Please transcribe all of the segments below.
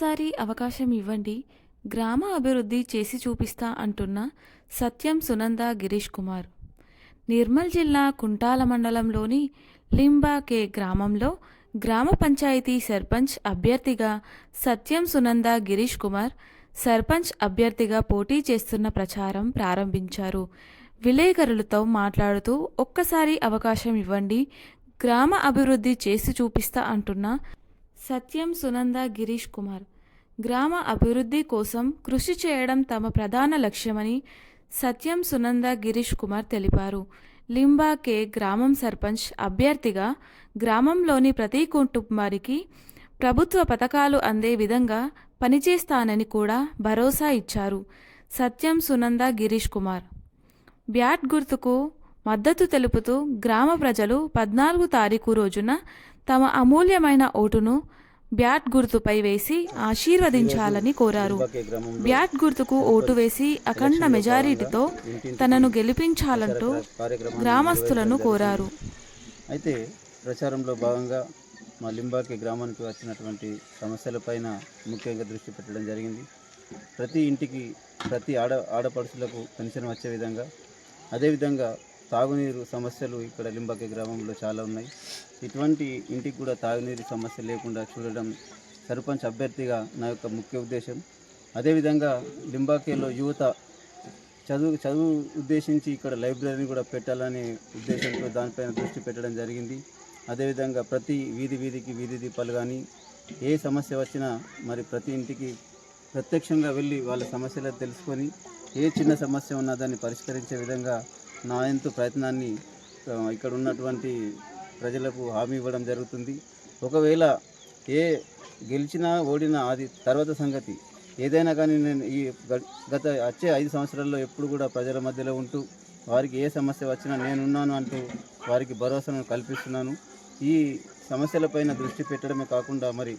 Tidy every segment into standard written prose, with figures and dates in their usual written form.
ఒక్కసారి అవకాశం ఇవ్వండి, గ్రామ అభివృద్ధి చేసి చూపిస్తా అంటున్న సత్యం సునంద గిరీష్ కుమార్. నిర్మల్ జిల్లా కుంటాల మండలంలోని లింబాకే గ్రామంలో గ్రామ పంచాయతీ సర్పంచ్ అభ్యర్థిగా సత్యం సునంద గిరీష్ కుమార్ సర్పంచ్ అభ్యర్థిగా పోటీ చేస్తున్న ప్రచారం ప్రారంభించారు. విలేకరులతో మాట్లాడుతూ ఒక్కసారి అవకాశం ఇవ్వండి, గ్రామ అభివృద్ధి చేసి చూపిస్తా అంటున్న సత్యం సునంద గిరీష్ కుమార్ గ్రామ అభివృద్ధి కోసం కృషి చేయడం తమ ప్రధాన లక్ష్యమని సత్యం సునంద గిరీష్ కుమార్ తెలిపారు. లింబాకే గ్రామం సర్పంచ్ అభ్యర్థిగా గ్రామంలోని ప్రతి కుటుంబానికి ప్రభుత్వ పథకాలు అందే విధంగా పనిచేస్తానని కూడా భరోసా ఇచ్చారు. సత్యం సునంద గిరీష్ కుమార్ బ్యాట్ గుర్తుకు మద్దతు తెలుపుతూ గ్రామ ప్రజలు 14 తారీఖు రోజున తమ అమూల్యమైన ఓటును బ్యాట్ గుర్తుపై వేసి ఆశీర్వదించాలని కోరారు. బ్యాట్ గుర్తుకు ఓటు వేసి అఖండ మెజారిటీతో తనను గెలిపించాలంటూ గ్రామస్తులను కోరారు. అయితే ప్రచారంలో భాగంగా మా లింబాకే గ్రామానికి వచ్చినటువంటి సమస్యలపైన ముఖ్యంగా దృష్టి పెట్టడం జరిగింది. ప్రతి ఇంటికి ప్రతి ఆడపడుచులకు పెన్షన్ వచ్చే విధంగా, అదేవిధంగా తాగునీరు సమస్యలు ఇక్కడ లింబాకే గ్రామంలో చాలా ఉన్నాయి. ఇటువంటి ఇంటికి కూడా తాగునీరు సమస్య లేకుండా చూడడం సర్పంచ్ అభ్యర్థిగా నా యొక్క ముఖ్య ఉద్దేశం. అదేవిధంగా లింబాకేలో యువత చదువు ఉద్దేశించి ఇక్కడ లైబ్రరీని కూడా పెట్టాలనే ఉద్దేశంతో దానిపైన దృష్టి పెట్టడం జరిగింది. అదేవిధంగా ప్రతి వీధికి వీధి దీపాలు కానీ ఏ సమస్య వచ్చినా మరి ప్రతి ఇంటికి ప్రత్యక్షంగా వెళ్ళి వాళ్ళ సమస్యలు తెలుసుకొని ఏ చిన్న సమస్య ఉన్నా దాన్ని పరిష్కరించే విధంగా నా ఎంతో ప్రయత్నాన్ని ఇక్కడ ఉన్నటువంటి ప్రజలకు హామీ ఇవ్వడం జరుగుతుంది. ఒకవేళ గెలిచినా ఓడినా అది తర్వాత సంగతి. ఏదైనా కానీ నేను ఈ గత వచ్చే 5 సంవత్సరాల్లో ఎప్పుడు కూడా ప్రజల మధ్యలో ఉంటూ వారికి ఏ సమస్య వచ్చినా నేనున్నాను అంటూ వారికి భరోసాను కల్పిస్తున్నాను. ఈ సమస్యలపైన దృష్టి పెట్టడమే కాకుండా మరి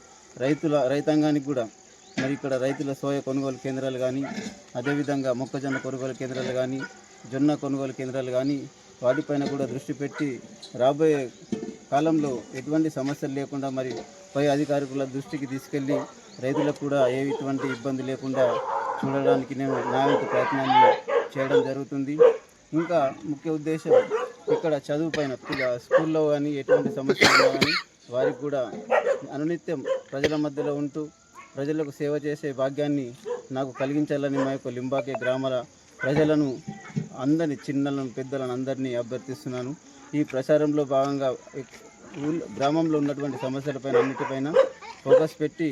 రైతాంగానికి కూడా మరి ఇక్కడ రైతుల సోయా కొనుగోలు కేంద్రాలు కానీ, అదేవిధంగా మొక్కజొన్న కొనుగోలు కేంద్రాలు కానీ, జొన్న కొనుగోలు కేంద్రాలు కానీ వాటిపైన కూడా దృష్టి పెట్టి రాబోయే కాలంలో ఎటువంటి సమస్యలు లేకుండా మరి పై అధికారుల దృష్టికి తీసుకెళ్ళి రైతులకు కూడా ఎటువంటి ఇబ్బంది లేకుండా చూడడానికి నేను నా వంతు ప్రయత్నాన్ని చేయడం జరుగుతుంది. ఇంకా ముఖ్య ఉద్దేశం ఇక్కడ చదువు పైన స్కూల్లో కానీ ఎటువంటి సమస్యలు ఉన్నా కానీ వారికి కూడా అనునిత్యం ప్రజల మధ్యలో ఉంటూ ప్రజలకు సేవ చేసే భాగ్యాన్ని నాకు కలిగించాలని మా యొక్క లింబాకే గ్రామాల ప్రజలను అందరినీ, చిన్నలను పెద్దలను అందరినీ అభ్యర్థిస్తున్నాను. ఈ ప్రచారంలో భాగంగా గ్రామంలో ఉన్నటువంటి సమస్యలపైన అన్నిటిపైన ఫోకస్ పెట్టి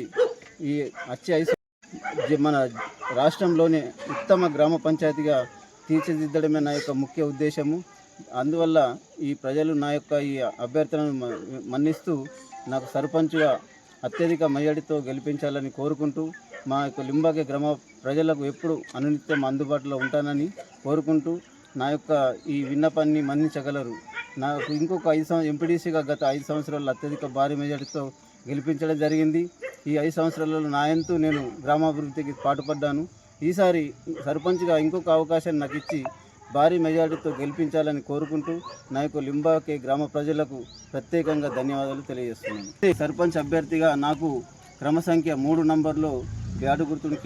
ఈ వచ్చే మన రాష్ట్రంలోనే ఉత్తమ గ్రామ పంచాయతీగా తీర్చిదిద్దడమే నా యొక్క ముఖ్య ఉద్దేశము. అందువల్ల ఈ ప్రజలు నా యొక్క ఈ అభ్యర్థనను మన్నిస్తూ నాకు సర్పంచ్గా అత్యధిక మెజారిటీతో గెలిపించాలని కోరుకుంటూ మా యొక్క లింబాకే గ్రామ ప్రజలకు ఎప్పుడు అనునిత్యం అందుబాటులో ఉంటానని కోరుకుంటూ నా యొక్క ఈ విన్నపాన్ని మన్నించగలరు. నాకు ఇంకొక 5 సంవత్సరాలు ఎంపీడీసీగా గత 5 సంవత్సరాల్లో అత్యధిక భారీ మెజారిటీతో గెలిపించడం జరిగింది. ఈ 5 సంవత్సరాలలో నా ఎంతో నేను గ్రామాభివృద్ధికి పాటుపడ్డాను. ఈసారి సర్పంచ్గా ఇంకొక అవకాశాన్ని నాకు ఇచ్చి భారీ మెజారిటీతో గెలిపించాలని కోరుకుంటూ నా యొక్క లింబాకే గ్రామ ప్రజలకు ప్రత్యేకంగా ధన్యవాదాలు తెలియజేస్తున్నాను. సర్పంచ్ అభ్యర్థిగా నాకు క్రమ సంఖ్య 3 నంబర్లో బ్యాటు గుర్తును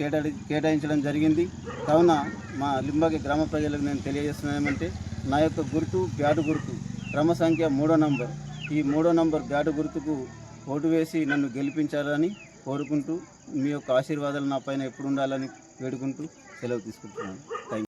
కేటాయించడం జరిగింది. కావున మా లింబాకే గ్రామ ప్రజలకు నేను తెలియజేస్తున్నానంటే నా యొక్క గుర్తు బ్యాటు గుర్తు, క్రమ సంఖ్య 3వ నంబర్. ఈ 3వ నంబర్ బ్యాటు గుర్తుకు ఓటు వేసి నన్ను గెలిపించాలని కోరుకుంటూ మీ యొక్క ఆశీర్వాదాలు నా పైన ఎప్పుడు ఉండాలని వేడుకుంటూ సెలవు తీసుకుంటున్నాను. Thank you.